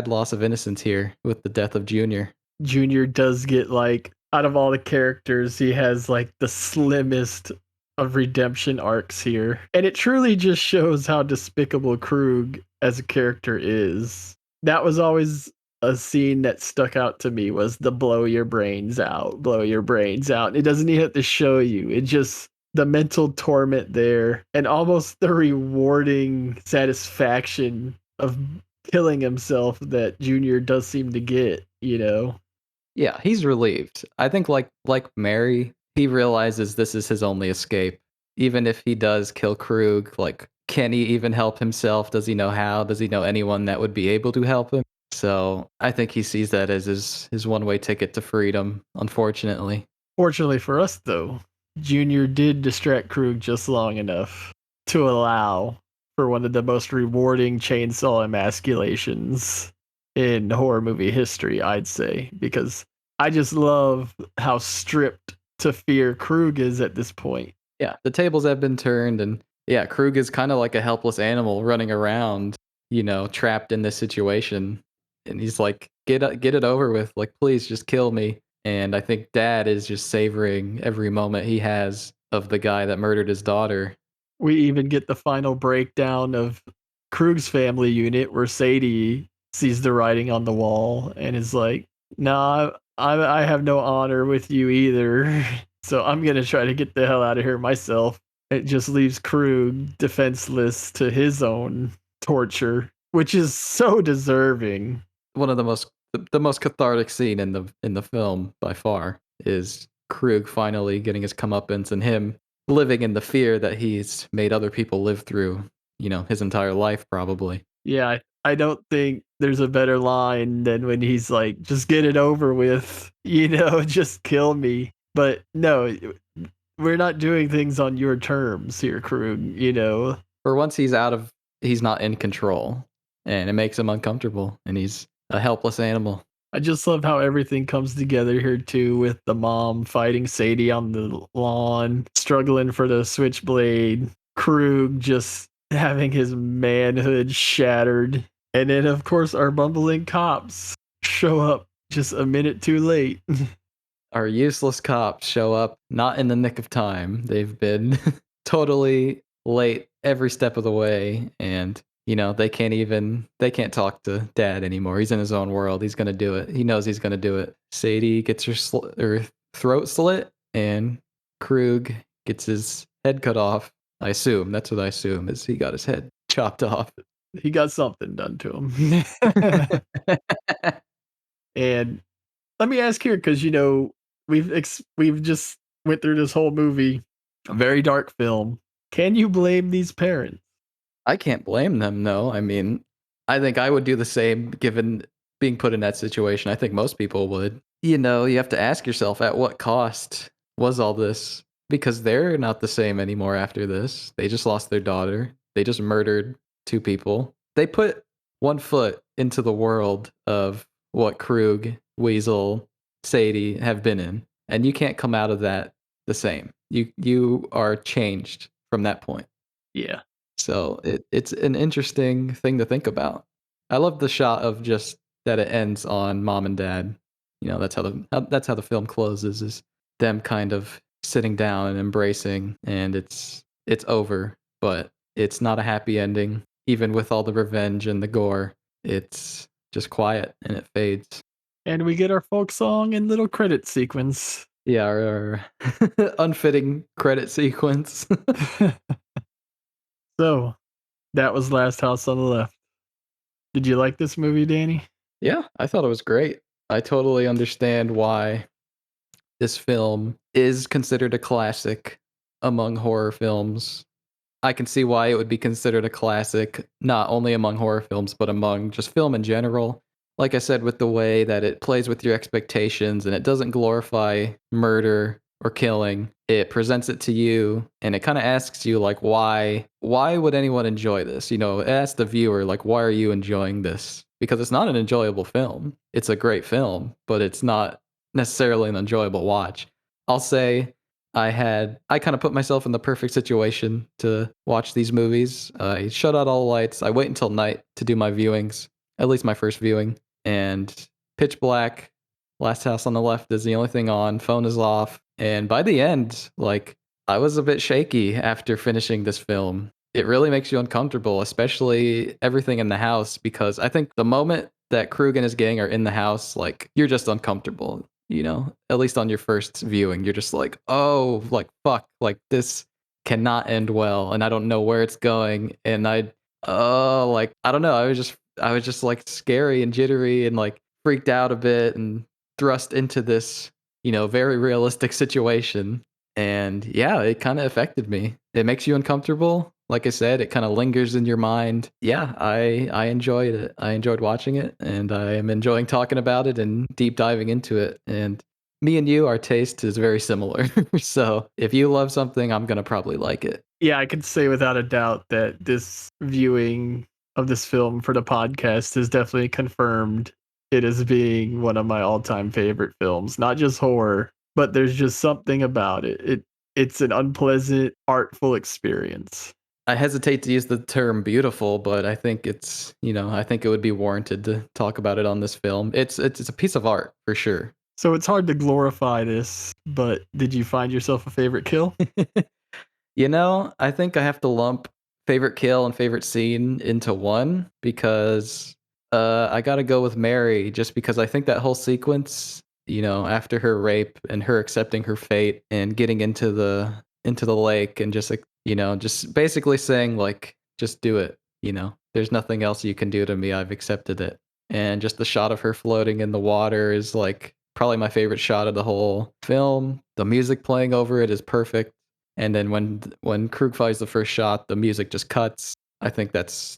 loss of innocence here with the death of Junior. Junior does get out of all the characters, he has the slimmest of redemption arcs here. And it truly just shows how despicable Krug as a character is. That was always a scene that stuck out to me, was the blow your brains out, blow your brains out. It doesn't even have to show you. It just, the mental torment there and almost the rewarding satisfaction of killing himself that Junior does seem to get. Yeah, he's relieved. I think like Mary, he realizes this is his only escape. Even if he does kill Krug, can he even help himself? Does he know how? Does he know anyone that would be able to help him? So I think he sees that as his one-way ticket to freedom, unfortunately. Fortunately for us, though, Junior did distract Krug just long enough to allow for one of the most rewarding chainsaw emasculations in horror movie history, I'd say, because I just love how stripped to fear Krug is at this point. Yeah, the tables have been turned, and yeah, Krug is kind of like a helpless animal running around, trapped in this situation. And he's like, get it over with. Like, please just kill me. And I think Dad is just savoring every moment he has of the guy that murdered his daughter. We even get the final breakdown of Krug's family unit where Sadie sees the writing on the wall and is like, nah, I have no honor with you either. So I'm going to try to get the hell out of here myself. It just leaves Krug defenseless to his own torture, which is so deserving. One of the most cathartic scene in the film by far is Krug finally getting his comeuppance and him living in the fear that he's made other people live through. his entire life probably. Yeah, I don't think there's a better line than when he's like, "Just get it over with, just kill me." But no, we're not doing things on your terms here, Krug. For once he's not in control, and it makes him uncomfortable, and he's a helpless animal. I just love how everything comes together here too, with the mom fighting Sadie on the lawn, struggling for the switchblade, Krug just having his manhood shattered, and then of course our bumbling cops show up just a minute too late. Our useless cops show up not in the nick of time. They've been totally late every step of the way, and they can't talk to dad anymore. He's in his own world. He's gonna do it. He knows he's gonna do it. Sadie gets her throat slit, and Krug gets his head cut off. I assume that's what I assume is he got his head chopped off. He got something done to him. And let me ask here, because we've just went through this whole movie, a very dark film. Can you blame these parents? I can't blame them, no. I mean, I think I would do the same given being put in that situation. I think most people would. You have to ask yourself at what cost was all this? Because they're not the same anymore after this. They just lost their daughter. They just murdered two people. They put one foot into the world of what Krug, Weasel, Sadie have been in. And you can't come out of that the same. You are changed from that point. Yeah. So it's an interesting thing to think about. I love the shot of just that it ends on mom and dad. That's how the film closes, is them kind of sitting down and embracing, and it's over, but it's not a happy ending. Even with all the revenge and the gore, it's just quiet and it fades. And we get our folk song and little credit sequence. Yeah, our unfitting credit sequence. So that was Last House on the Left. Did you like this movie, Danny? Yeah, I thought it was great. I totally understand why this film is considered a classic among horror films. I can see why it would be considered a classic, not only among horror films, but among just film in general. Like I said, with the way that it plays with your expectations and it doesn't glorify murder or killing. It presents it to you and it kind of asks you like why would anyone enjoy this? It asks the viewer like why are you enjoying this? Because it's not an enjoyable film. It's a great film, but it's not necessarily an enjoyable watch. I'll say I kind of put myself in the perfect situation to watch these movies. I shut out all the lights. I wait until night to do my viewings, at least my first viewing, and pitch black. Last House on the Left is the only thing on. Phone is off, and by the end, like I was a bit shaky after finishing this film. It really makes you uncomfortable, especially everything in the house, because I think the moment that Krug and his gang are in the house, like you're just uncomfortable. At least on your first viewing, you're just like, oh, like fuck, like this cannot end well, and I don't know where it's going, and like I don't know, I was just like scary and jittery and like freaked out a bit and thrust into this, very realistic situation. And yeah, it kind of affected me. It makes you uncomfortable. Like I said, it kind of lingers in your mind. Yeah, I enjoyed it. I enjoyed watching it, and I am enjoying talking about it and deep diving into it. And me and you, our taste is very similar. So if you love something, I'm gonna probably like it. Yeah, I can say without a doubt that this viewing of this film for the podcast has definitely confirmed it as being one of my all-time favorite films. Not just horror, but there's just something about it. It's an unpleasant, artful experience. I hesitate to use the term beautiful, but I think I think it would be warranted to talk about it on this film. It's a piece of art for sure. So it's hard to glorify this, but did you find yourself a favorite kill? I think I have to lump favorite kill and favorite scene into one because I got to go with Mary just because I think that whole sequence, after her rape and her accepting her fate and getting into the lake and just like, just basically saying like just do it, There's nothing else you can do to me. I've accepted it. And just the shot of her floating in the water is like probably my favorite shot of the whole film. The music playing over it is perfect. And then when Krug fires the first shot, the music just cuts. I think that's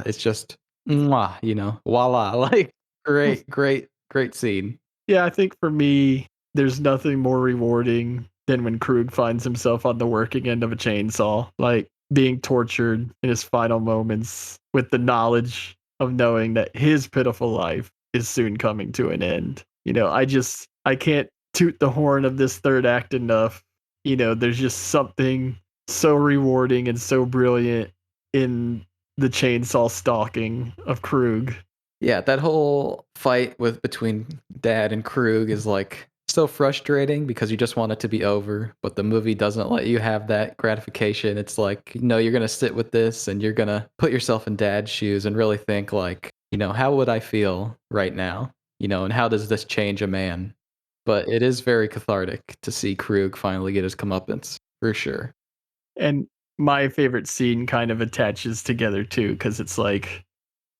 it's just mwah, voila, like great scene. Yeah, I think for me, there's nothing more rewarding than when Krug finds himself on the working end of a chainsaw, like being tortured in his final moments with the knowledge of knowing that his pitiful life is soon coming to an end. I can't toot the horn of this third act enough. There's just something so rewarding and so brilliant in the chainsaw stalking of Krug. Yeah, that whole fight between Dad and Krug is like so frustrating because you just want it to be over, but the movie doesn't let you have that gratification. It's like, no, you're gonna sit with this and you're gonna put yourself in Dad's shoes and really think like, how would I feel right now? And how does this change a man? But it is very cathartic to see Krug finally get his comeuppance, for sure. And my favorite scene kind of attaches together too, because it's like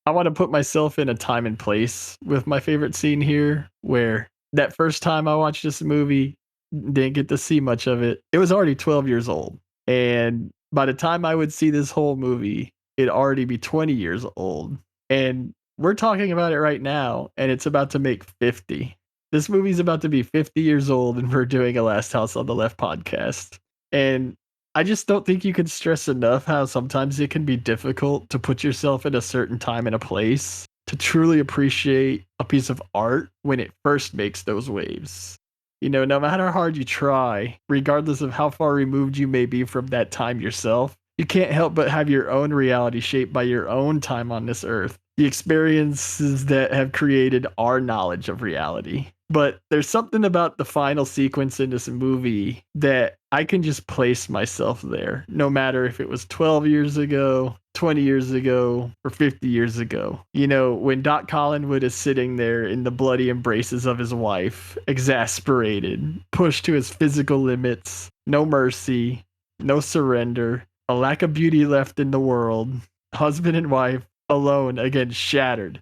I want to put myself in a time and place with my favorite scene here, where that first time I watched this movie, didn't get to see much of it. It was already 12 years old. And by the time I would see this whole movie, it'd already be 20 years old. And we're talking about it right now, and it's about to make 50. This movie's about to be 50 years old, and we're doing a Last House on the Left podcast. And I just don't think you can stress enough how sometimes it can be difficult to put yourself in a certain time and a place to truly appreciate a piece of art when it first makes those waves. No matter how hard you try, regardless of how far removed you may be from that time yourself, you can't help but have your own reality shaped by your own time on this earth, the experiences that have created our knowledge of reality. But there's something about the final sequence in this movie that I can just place myself there, no matter if it was 12 years ago, 20 years ago, or 50 years ago. When Doc Collinwood is sitting there in the bloody embraces of his wife, exasperated, pushed to his physical limits, no mercy, no surrender, a lack of beauty left in the world, husband and wife alone, again, shattered.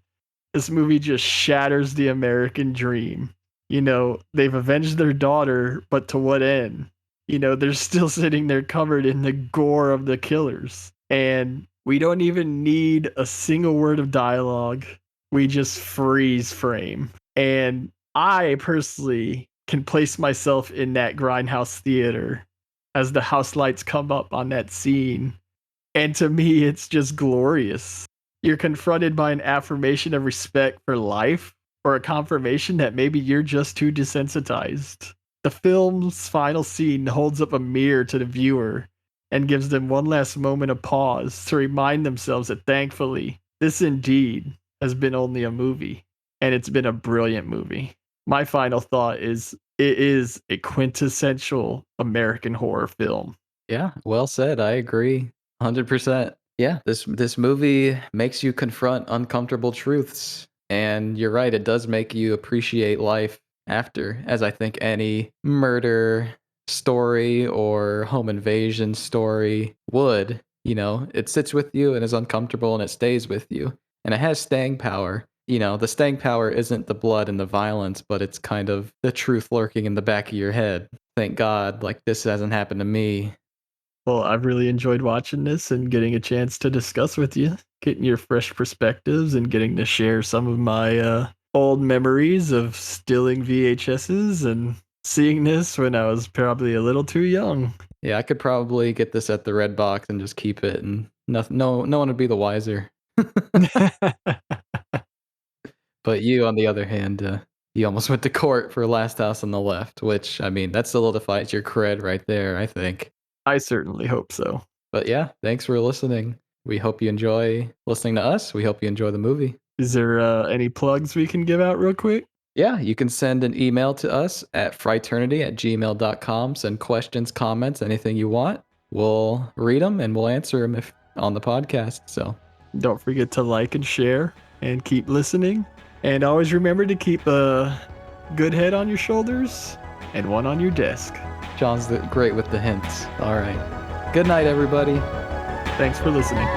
This movie just shatters the American dream. They've avenged their daughter, but to what end? They're still sitting there covered in the gore of the killers. And we don't even need a single word of dialogue. We just freeze frame. And I personally can place myself in that grindhouse theater as the house lights come up on that scene. And to me, it's just glorious. You're confronted by an affirmation of respect for life or a confirmation that maybe you're just too desensitized. The film's final scene holds up a mirror to the viewer and gives them one last moment of pause to remind themselves that thankfully, this indeed has been only a movie, and it's been a brilliant movie. My final thought is it is a quintessential American horror film. Yeah, well said. I agree 100%. Yeah, this movie makes you confront uncomfortable truths. And you're right, it does make you appreciate life after, as I think any murder story or home invasion story would. It sits with you and is uncomfortable and it stays with you. And it has staying power. The staying power isn't the blood and the violence, but it's kind of the truth lurking in the back of your head. Thank God, like this hasn't happened to me. Well, I've really enjoyed watching this and getting a chance to discuss with you, getting your fresh perspectives and getting to share some of my old memories of stealing VHSs and seeing this when I was probably a little too young. Yeah, I could probably get this at the red box and just keep it, and no one would be the wiser. But you, on the other hand, you almost went to court for Last House on the Left, which, I mean, that solidifies your cred right there, I think. I certainly hope so. But yeah, thanks for listening. We hope you enjoy listening to us. We hope you enjoy the movie. Is there any plugs we can give out real quick? Yeah, you can send an email to us at frighternity@gmail.com. Send questions, comments, anything you want. We'll read them and we'll answer them if on the podcast. So Don't forget to like and share and keep listening. And always remember to keep a good head on your shoulders and one on your desk. John's great with the hints. All right. Good night, everybody. Thanks for listening.